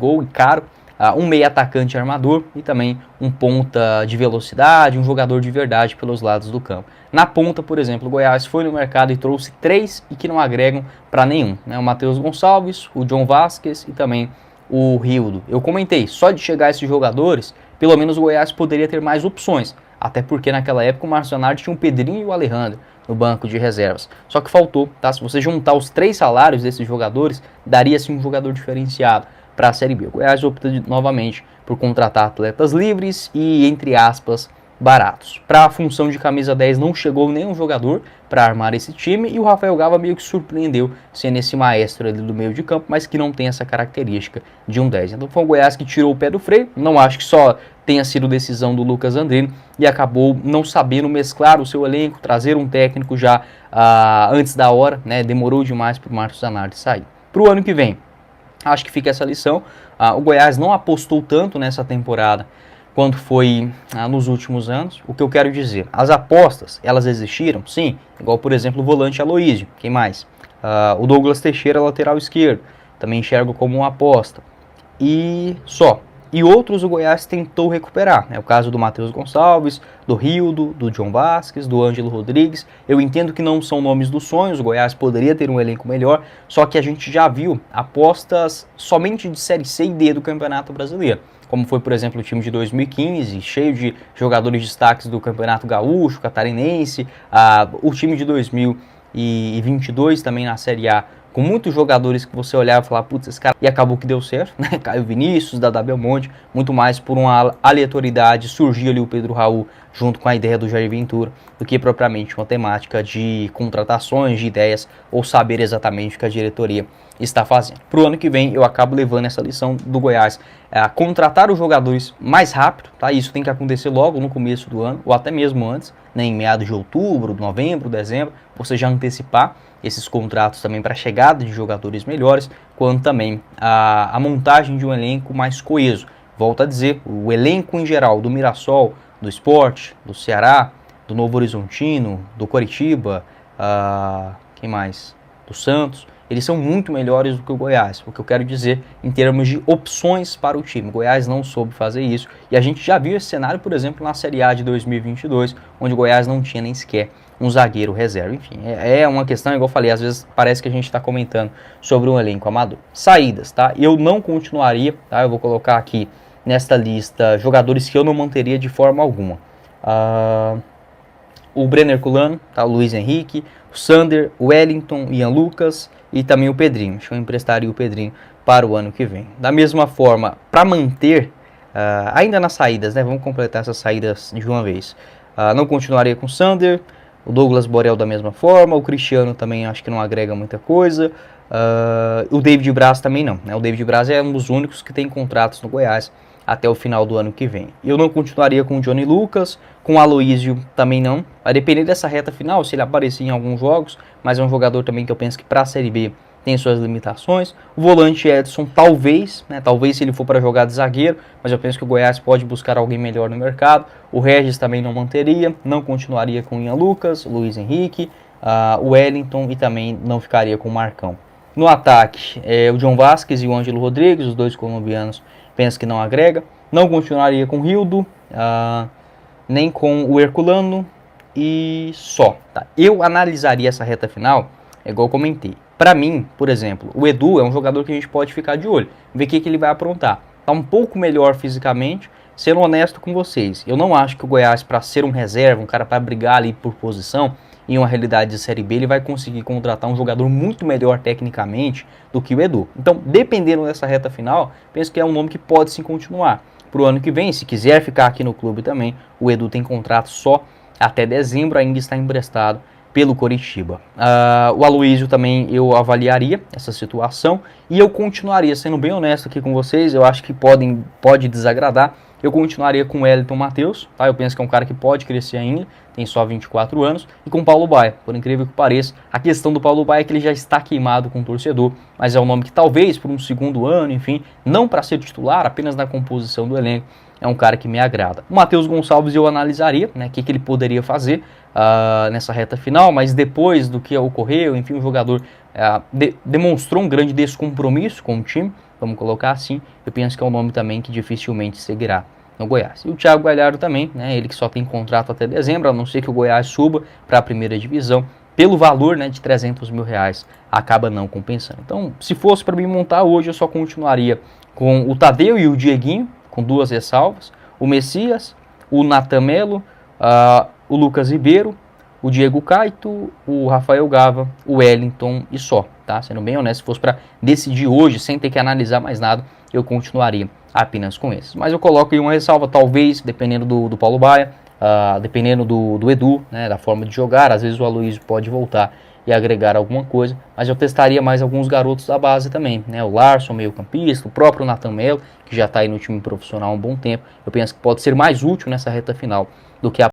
gol e caro, um meia atacante armador e também um ponta de velocidade, um jogador de verdade pelos lados do campo. Na ponta, por exemplo, o Goiás foi no mercado e trouxe 3 e que não agregam para nenhum, né? O Matheus Gonçalves, o John Vasquez e também o Rildo. Eu comentei, só de chegar esses jogadores, pelo menos o Goiás poderia ter mais opções, até porque naquela época o Márcio Zanardi tinha o Pedrinho e o Alejandro no banco de reservas. Só que faltou, tá? Se você juntar os 3 salários desses jogadores, daria-se um jogador diferenciado para a Série B. O Goiás opta novamente por contratar atletas livres e, entre aspas, baratos. Para a função de camisa 10 não chegou nenhum jogador para armar esse time e o Rafael Gava meio que surpreendeu sendo esse maestro ali do meio de campo, mas que não tem essa característica de um 10. Então foi o Goiás que tirou o pé do freio, não acho que só tenha sido decisão do Lucas Andrino e acabou não sabendo mesclar o seu elenco, trazer um técnico já antes da hora, né? Demorou demais para o Márcio Zanardi sair. Para o ano que vem, acho que fica essa lição. O Goiás não apostou tanto nessa temporada quanto foi nos últimos anos. O que eu quero dizer, as apostas, elas existiram? Sim, igual por exemplo o volante Aloísio, quem mais? O Douglas Teixeira, lateral esquerdo, também enxergo como uma aposta. E só. E outros o Goiás tentou recuperar, né? O caso do Matheus Gonçalves, do Rildo, do John Vasquez, do Ângelo Rodrigues. Eu entendo que não são nomes dos sonhos, o Goiás poderia ter um elenco melhor, só que a gente já viu apostas somente de Série C e D do Campeonato Brasileiro, como foi, por exemplo, o time de 2015, cheio de jogadores destaques do Campeonato Gaúcho, Catarinense, o time de 2022 também na Série A, com muitos jogadores que você olhava e falava, putz, esse cara... E acabou que deu certo, né? Caio Vinícius, Dadá Belmonte, muito mais por uma aleatoriedade, surgiu ali o Pedro Raul junto com a ideia do Jair Ventura, do que propriamente uma temática de contratações, de ideias, ou saber exatamente o que a diretoria está fazendo. Para o ano que vem, eu acabo levando essa lição do Goiás, contratar os jogadores mais rápido, tá? Isso tem que acontecer logo no começo do ano, ou até mesmo antes, né? Em meados de outubro, novembro, dezembro, você já antecipar esses contratos também para a chegada de jogadores melhores, quanto também a montagem de um elenco mais coeso. Volto a dizer, o elenco em geral do Mirassol, do Sport, do Ceará, do Novo Horizontino, do Coritiba, quem mais? Do Santos, eles são muito melhores do que o Goiás. O que eu quero dizer em termos de opções para o time. O Goiás não soube fazer isso e a gente já viu esse cenário, por exemplo, na Série A de 2022, onde o Goiás não tinha nem sequer um zagueiro reserva. Enfim, é uma questão, igual eu falei, às vezes parece que a gente está comentando sobre um elenco amador. Saídas, tá? Eu não continuaria, tá? Eu vou colocar aqui nesta lista jogadores que eu não manteria de forma alguma. O Brenner Culano, tá? O Luiz Henrique, o Sander, o Wellington, o Ian Lucas e também o Pedrinho. Acho que eu emprestaria o Pedrinho para o ano que vem. Da mesma forma, para manter, ainda nas saídas, né? Vamos completar essas saídas de uma vez. Não continuaria com o Sander, o Douglas Borel da mesma forma, o Cristiano também acho que não agrega muita coisa, o David Braz também não, né? O David Braz é um dos únicos que tem contratos no Goiás até o final do ano que vem. Eu não continuaria com o Johnny Lucas, com o Aloísio também não, vai depender dessa reta final, se ele aparecer em alguns jogos, mas é um jogador também que eu penso que para a Série B tem suas limitações. O volante Edson talvez, né, talvez se ele for para jogar de zagueiro, mas eu penso que o Goiás pode buscar alguém melhor no mercado. O Regis também não manteria, não continuaria com o Ian Lucas, o Luiz Henrique, o Wellington e também não ficaria com o Marcão. No ataque, o John Vasquez e o Ângelo Rodrigues, os dois colombianos, penso que não agrega. Não continuaria com o Rildo, nem com o Herculano e só. Tá? Eu analisaria essa reta final, igual eu comentei. Para mim, por exemplo, o Edu é um jogador que a gente pode ficar de olho, ver o que ele vai aprontar. Tá um pouco melhor fisicamente, sendo honesto com vocês. Eu não acho que o Goiás, para ser um reserva, um cara para brigar ali por posição, em uma realidade de Série B, ele vai conseguir contratar um jogador muito melhor tecnicamente do que o Edu. Então, dependendo dessa reta final, penso que é um nome que pode sim continuar. Para o ano que vem, se quiser ficar aqui no clube também, o Edu tem contrato só até dezembro, ainda está emprestado pelo Coritiba. O Aloísio também eu avaliaria essa situação e eu continuaria, sendo bem honesto aqui com vocês, eu acho que pode desagradar, eu continuaria com o Wellington Matheus, tá? Eu penso que é um cara que pode crescer ainda, tem só 24 anos, e com o Paulo Baia, por incrível que pareça. A questão do Paulo Baia é que ele já está queimado com o torcedor, mas é um nome que talvez por um segundo ano, enfim, não para ser titular, apenas na composição do elenco, é um cara que me agrada. O Matheus Gonçalves eu analisaria, né, o que ele poderia fazer nessa reta final, mas depois do que ocorreu, enfim, o jogador demonstrou um grande descompromisso com o time, vamos colocar assim, eu penso que é um nome também que dificilmente seguirá no Goiás. E o Thiago Galhardo também, né, ele que só tem contrato até dezembro, a não ser que o Goiás suba para a primeira divisão, pelo valor, né, de 300 mil reais, acaba não compensando. Então, se fosse para mim montar hoje, eu só continuaria com o Tadeu e o Dieguinho, com 2 ressalvas, o Messias, o Natan Melo, o Lucas Ribeiro, o Diego Caito, o Rafael Gava, o Wellington e só, tá? Sendo bem honesto, se fosse para decidir hoje, sem ter que analisar mais nada, eu continuaria apenas com esses. Mas eu coloco aí uma ressalva, talvez, dependendo do Paulo Baia, dependendo do Edu, né, da forma de jogar, às vezes o Aloysio pode voltar e agregar alguma coisa, mas eu testaria mais alguns garotos da base também, né, o Larson, meio campista, o próprio Natan Melo, que já está aí no time profissional há um bom tempo, eu penso que pode ser mais útil nessa reta final do que a